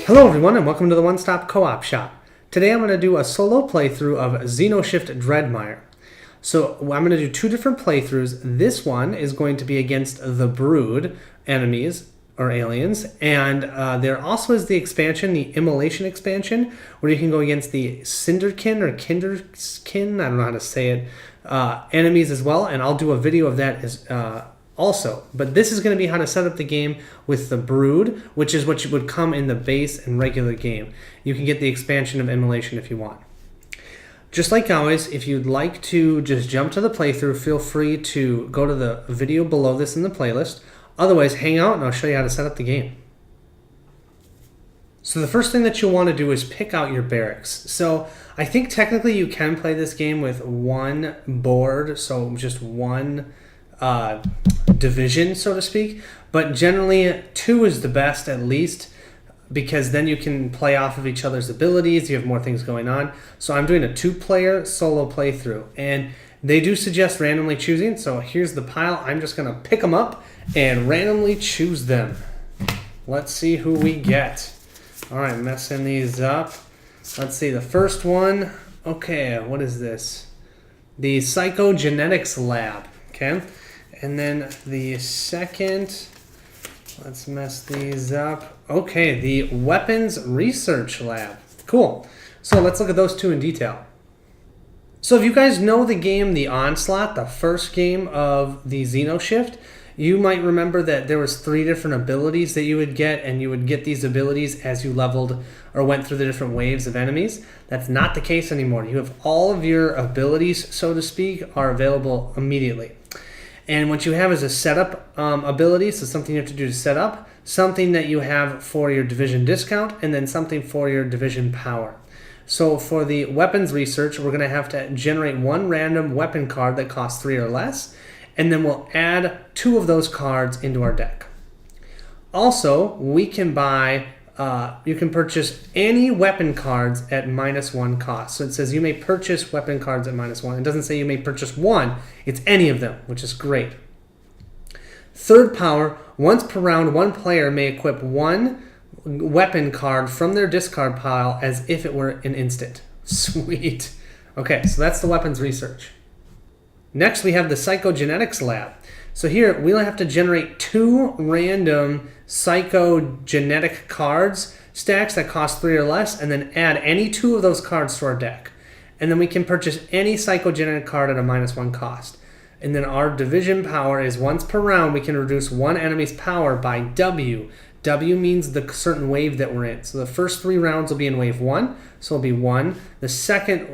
Hello everyone and welcome to the One Stop Co-op Shop. Today I'm going to do a solo playthrough of Xenoshyft Dreadmire. So I'm going to do two different playthroughs. This one is going to be against the Brood enemies or aliens, and there also is the expansion, the Immolation expansion, where you can go against the Cinderkin or Kinderkin, I don't know how to say it, enemies as well, and I'll do a video of that as also. But this is going to be how to set up the game with the Brood, which is what would come in the base and regular game. You can get the expansion of Immolation if you want. Just like always, if you'd like to just jump to the playthrough, feel free to go to the video below this in the playlist. Otherwise, hang out and I'll show you how to set up the game. So the first thing that you'll want to do is pick out your barracks. So I think technically you can play this game with one board, so just one division, so to speak, but generally two is the best, at least, because then you can play off of each other's abilities. You have more things going on. So I'm doing a two-player solo playthrough, and they do suggest randomly choosing. So here's the pile. I'm just going to pick them up and randomly choose them. Let's see who we get. All right, messing these up. Let's see, the first one. Okay, what is this? The Psychogenetics Lab. Okay. And then the second, let's mess these up. Okay, the Weapons Research Lab. Cool. So let's look at those two in detail. So if you guys know the game The Onslaught, the first game of the Xenoshyft, you might remember that there was 3 different abilities that you would get, and you would get these abilities as you leveled or went through the different waves of enemies. That's not the case anymore. You have all of your abilities, so to speak, are available immediately. And what you have is a setup ability, so something you have to do to set up, something that you have for your division discount, and then something for your division power. So for the weapons research, we're going to have to generate one random weapon card that costs 3 or less, and then we'll add 2 of those cards into our deck. Also, we can buy, you can purchase any weapon cards at -1 cost. So it says you may purchase weapon cards at -1. It doesn't say you may purchase one. It's any of them, which is great. Third power, once per round, one player may equip one weapon card from their discard pile as if it were an instant. Sweet. Okay, so that's the weapons research. Next, we have the Psychogenetics Lab. So here, we'll have to generate 2 random psychogenetic cards, stacks that cost 3 or less, and then add any 2 of those cards to our deck. And then we can purchase any psychogenetic card at a -1 cost. And then our division power is once per round, we can reduce one enemy's power by W. W means the certain wave that we're in. So the first 3 rounds will be in wave 1, so it'll be 1. The second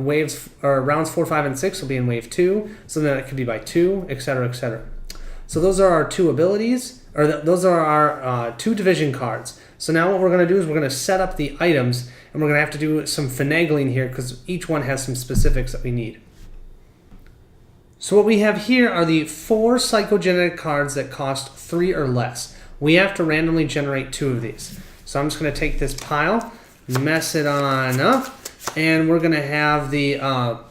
waves, or rounds 4, 5, and 6 will be in wave 2, so then it could be by 2, etc., etc. So those are our 2 abilities, or those are our 2 division cards. So now what we're going to do is we're going to set up the items, and we're going to have to do some finagling here because each one has some specifics that we need. So what we have here are the 4 psychogenetic cards that cost 3 or less. We have to randomly generate 2 of these. So I'm just going to take this pile, mess it on up, and we're going to have the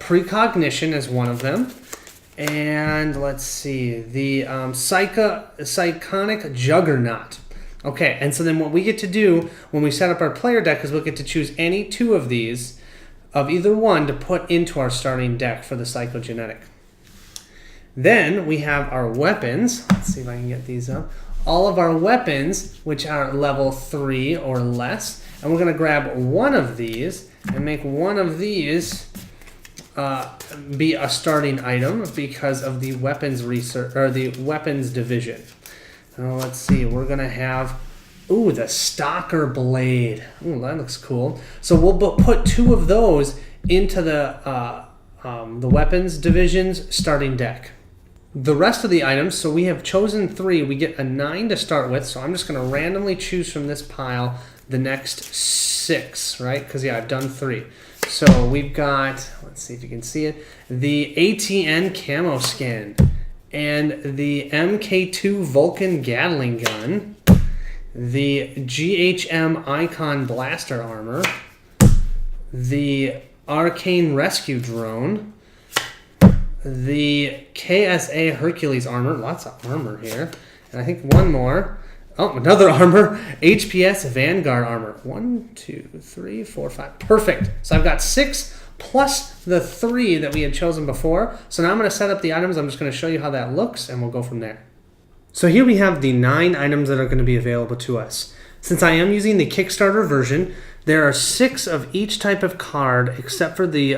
Precognition as one of them. And let's see, the Psychonic Juggernaut. Okay, and so then what we get to do when we set up our player deck is we'll get to choose any 2 of these, of either one, to put into our starting deck for the Psychogenetic. Then we have our weapons. Let's see if I can get these up. All of our weapons, which are level 3 or less, and we're going to grab one of these and make one of these be a starting item because of the weapons research or the weapons division. Let's see, we're going to have the Stalker Blade. Ooh, that looks cool. So we'll put 2 of those into the weapons division's starting deck. The rest of the items, so we have chosen 3. We get a 9 to start with, so I'm just going to randomly choose from this pile the next 6, right? Because, yeah, I've done 3. So we've got, let's see if you can see it, the ATN Camo Skin, and the MK2 Vulcan Gatling Gun, the GHM Icon Blaster Armor, the Arcane Rescue Drone, the KSA Hercules armor, lots of armor here, and I think one more, Oh, another armor. HPS Vanguard armor. 1, 2, 3, 4, 5. Perfect. So I've got 6 plus the 3 that we had chosen before. So now I'm going to set up the items. I'm just going to show you how that looks, and we'll go from there. So here we have the 9 items that are going to be available to us. Since I am using the Kickstarter version, there are 6 of each type of card except for the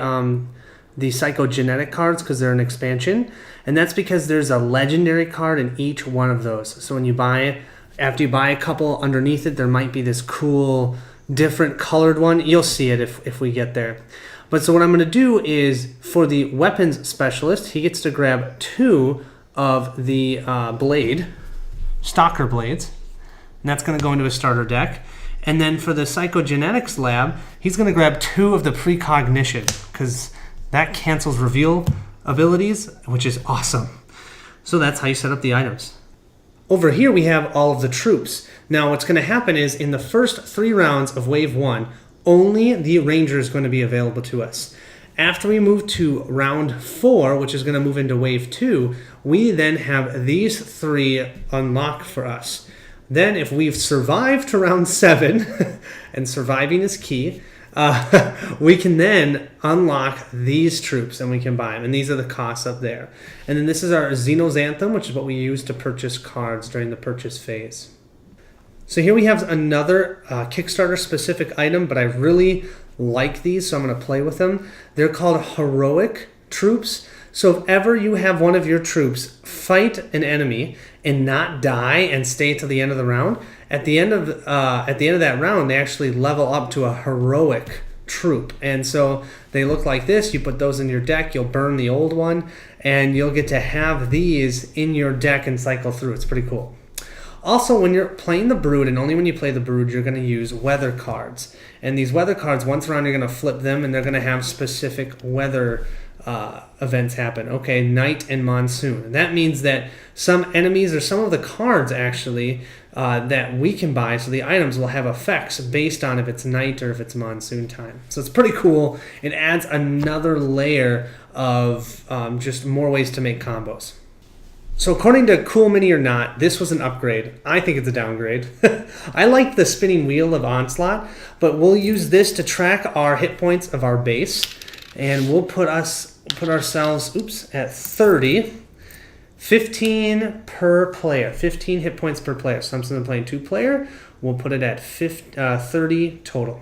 psychogenetic cards because they're an expansion. And that's because there's a legendary card in each one of those. So when you buy, after you buy a couple, underneath it there might be this cool different colored one. You'll see it if we get there. But so what I'm going to do is, for the weapons specialist, he gets to grab 2 of the blade, stalker blades. And that's going to go into his starter deck. And then for the psychogenetics lab, he's going to grab 2 of the precognition because that cancels reveal abilities, which is awesome. So that's how you set up the items. Over here we have all of the troops. Now what's going to happen is, in the first 3 rounds of Wave 1, only the Ranger is going to be available to us. After we move to round 4, which is going to move into Wave 2, we then have these 3 unlocked for us. Then if we've survived to round 7, and surviving is key, we can then unlock these troops and we can buy them. And these are the costs up there. And then this is our Xenoxanthem, which is what we use to purchase cards during the purchase phase. So here we have another Kickstarter specific item, but I really like these, so I'm going to play with them. They're called heroic troops. So if ever you have one of your troops fight an enemy and not die and stay till the end of the round, at the end of that round, they actually level up to a heroic troop. And so they look like this. You put those in your deck, you'll burn the old one, and you'll get to have these in your deck and cycle through. It's pretty cool. Also, when you're playing the Brood, and only when you play the Brood, you're going to use weather cards. And these weather cards, once around, you're going to flip them, and they're going to have specific weather events happen. Okay, night and monsoon. And that means that some enemies, or some of the cards actually, that we can buy, so the items will have effects based on if it's night or if it's monsoon time. So it's pretty cool. It adds another layer of just more ways to make combos. So according to Cool Mini or Not, this was an upgrade. I think it's a downgrade. I like the spinning wheel of Onslaught, but we'll use this to track our hit points of our base, and we'll put ourselves at 30. 15 per player. 15 hit points per player. So I'm playing 2-player. We'll put it at 30 total.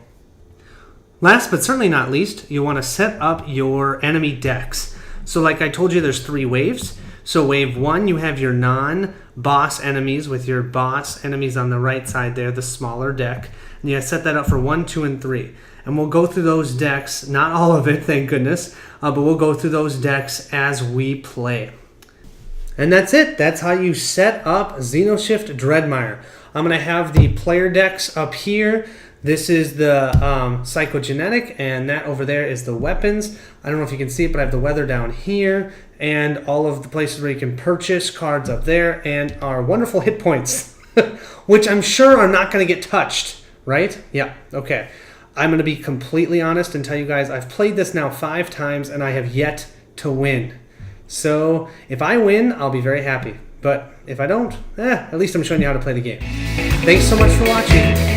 Last but certainly not least, you want to set up your enemy decks. So like I told you, there's 3 waves. So wave 1, you have your non-boss enemies with your boss enemies on the right side there, the smaller deck. And you set that up for 1, 2, and 3. And we'll go through those decks, not all of it, thank goodness, but we'll go through those decks as we play. And that's it. That's how you set up Xenoshyft Dreadmire. I'm going to have the player decks up here. This is the psychogenetic, and that over there is the weapons. I don't know if you can see it, but I have the weather down here, and all of the places where you can purchase cards up there, and our wonderful hit points, which I'm sure are not going to get touched, right? Yeah, okay. I'm going to be completely honest and tell you guys, I've played this now 5 times, and I have yet to win. So if I win, I'll be very happy. But if I don't, at least I'm showing you how to play the game. Thanks so much for watching.